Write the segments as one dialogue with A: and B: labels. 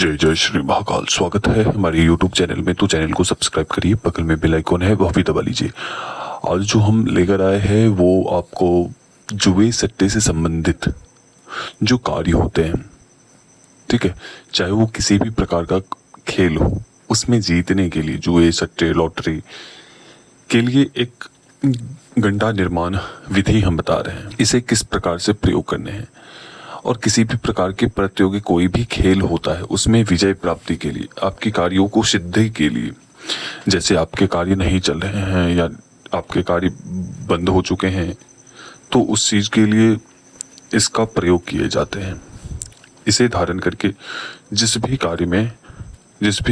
A: जय जय श्री महाकाल। स्वागत है हमारे YouTube चैनल में। तो चैनल को सब्सक्राइब करिए, बगल में बेल आइकॉन है वह भी दबा लीजिए। आज जो हम लेकर आए हैं वो आपको जुए सट्टे से संबंधित जो कार्य होते हैं, ठीक है, चाहे वो किसी भी प्रकार का खेल हो, उसमें जीतने के लिए जुए सट्टे लॉटरी के लिए एक गंडा निर्माण विधि हम बता रहे हैं। इसे किस प्रकार से प्रयोग करने हैं और किसी भी प्रकार के प्रतियोगी कोई भी खेल होता है उसमें विजय प्राप्ति के लिए, आपके कार्यों को सिद्धि के लिए, जैसे आपके कार्य नहीं चल रहे हैं या आपके कार्य बंद हो चुके हैं, तो उस चीज के लिए इसका प्रयोग किए जाते हैं। इसे धारण करके जिस भी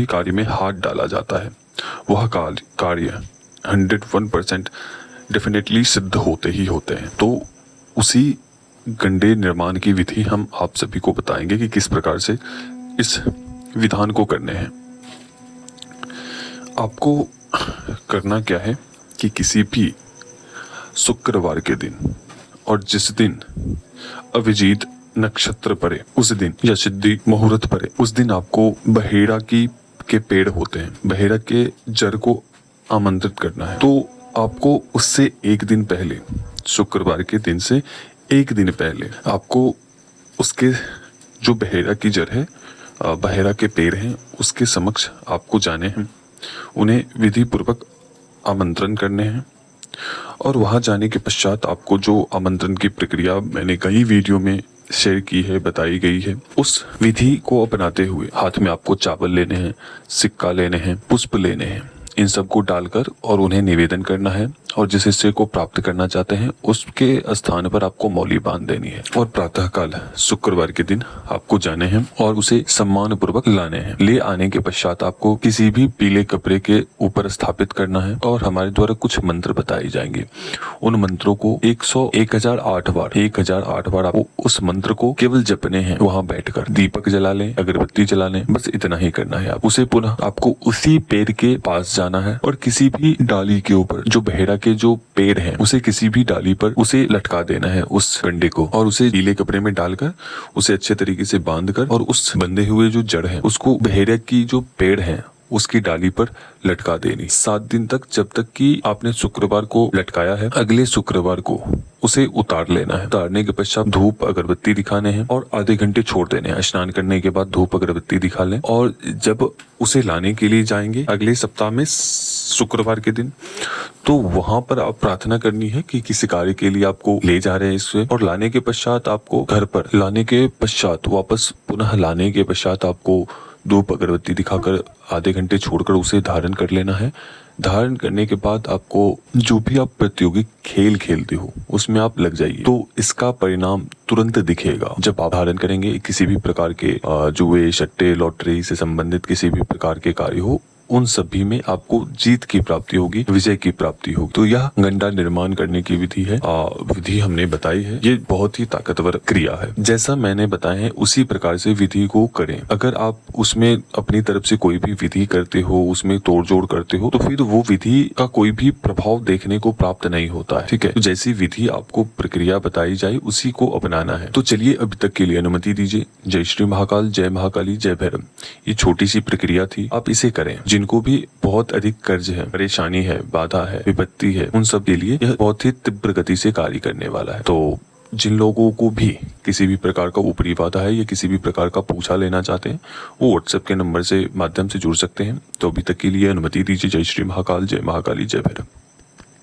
A: कार्य में हाथ डाला जाता है वह कार्य 101% डेफिनेटली सिद्ध होते ही होते हैं। तो उसी गंडे निर्माण की विधि हम आप सभी को बताएंगे कि किस प्रकार से इस विधान को करने हैं। आपको करना क्या है कि किसी भी शुक्रवार के दिन और जिस दिन अभिजीत नक्षत्र पड़े उस दिन या सिद्धि मुहूर्त पड़े उस दिन आपको बहेड़ा के पेड़ होते हैं, बहेड़ा के जड़ को आमंत्रित करना है। तो आपको उससे एक दिन पहले, शुक्रवार के दिन से एक दिन पहले आपको उसके जो बहेड़ा की जड़ है, बहेड़ा के पेड़ हैं, उसके समक्ष आपको जाने हैं, उन्हें विधि पूर्वक आमंत्रण करने हैं। और वहां जाने के पश्चात आपको जो आमंत्रण की प्रक्रिया मैंने कई वीडियो में शेयर की है, बताई गई है, उस विधि को अपनाते हुए हाथ में आपको चावल लेने हैं, सिक्का लेने हैं, पुष्प लेने हैं, इन सबको डालकर और उन्हें निवेदन करना है। और जिस हिस्से को प्राप्त करना चाहते हैं उसके स्थान पर आपको मौली बांध देनी है और प्रातःकाल शुक्रवार के दिन आपको जाने हैं और उसे सम्मान पूर्वक लाने हैं। ले आने के पश्चात आपको किसी भी पीले कपड़े के ऊपर स्थापित करना है और हमारे द्वारा कुछ मंत्र बताए जाएंगे। उन मंत्रों को 1008 बार आपको उस मंत्र को केवल जपने हैं। वहां बैठकर दीपक जला लें, अगरबत्ती जला लें, बस इतना ही करना है। उसे पुनः आपको उसी पेड़ के पास जाना है और किसी भी डाली के ऊपर, जो बहेड़ा के जो पेड़ हैं, उसे किसी भी डाली पर उसे लटका देना है उस गंडे को, और उसे पीले कपड़े में डालकर उसे अच्छे तरीके से बांधकर और उस बंधे हुए जो जड़ है उसको बहेड़ा की जो पेड़ है उसकी डाली पर लटका देनी 7 दिन तक, जब तक कि आपने शुक्रवार को लटकाया है। अगले शुक्रवार को उसे उतार लेना है। उतारने के पश्चात धूप अगरबत्ती दिखाने हैं और आधे घंटे छोड़ देने हैं। स्नान करने के बाद धूप अगरबत्ती दिखा लें और जब उसे लाने के लिए जाएंगे अगले सप्ताह में शुक्रवार के दिन, तो वहां पर आप प्रार्थना करनी है कि किसी कार्य के लिए आपको ले जा रहे हैं इससे, और लाने के पश्चात आपको घर पर लाने के पश्चात वापस पुनः लाने के पश्चात आपको धूप अगरबत्ती दिखाकर आधे घंटे छोड़कर उसे धारण कर लेना है। धारण करने के बाद आपको जो भी आप प्रतियोगी खेल खेलते हो उसमें आप लग जाइए, तो इसका परिणाम तुरंत दिखेगा। जब आप धारण करेंगे किसी भी प्रकार के जुए सट्टे लॉटरी से संबंधित किसी भी प्रकार के कार्य हो, उन सभी में आपको जीत की प्राप्ति होगी, विजय की प्राप्ति होगी। तो यह गंडा निर्माण करने की विधि है, विधि हमने बताई है। ये बहुत ही ताकतवर क्रिया है। जैसा मैंने बताया है उसी प्रकार से विधि को करें। अगर आप उसमें अपनी तरफ से कोई भी विधि करते हो, उसमें तोड़ जोड़ करते हो, तो फिर वो विधि का कोई भी प्रभाव देखने को प्राप्त नहीं होता है, ठीक है। तो जैसी विधि आपको प्रक्रिया बताई जाए उसी को अपनाना है। तो चलिए अभी तक के लिए अनुमति दीजिए। जय श्री महाकाल, जय महाकाली, जय भैरव। ये छोटी सी प्रक्रिया थी, आप इसे करें। जिनको भी बहुत अधिक कर्ज है, परेशानी है, बाधा है, विपत्ति है, उन सब के लिए यह बहुत ही तीव्र गति से कार्य करने वाला है। तो जिन लोगों को भी किसी भी प्रकार का ऊपरी बाधा है या किसी भी प्रकार का पूछा लेना चाहते हैं वो व्हाट्सएप के नंबर से माध्यम से जुड़ सकते हैं। तो अभी तक के लिए अनुमति दीजिए। जय श्री महाकाल, जय महाकाली, जय भैरव।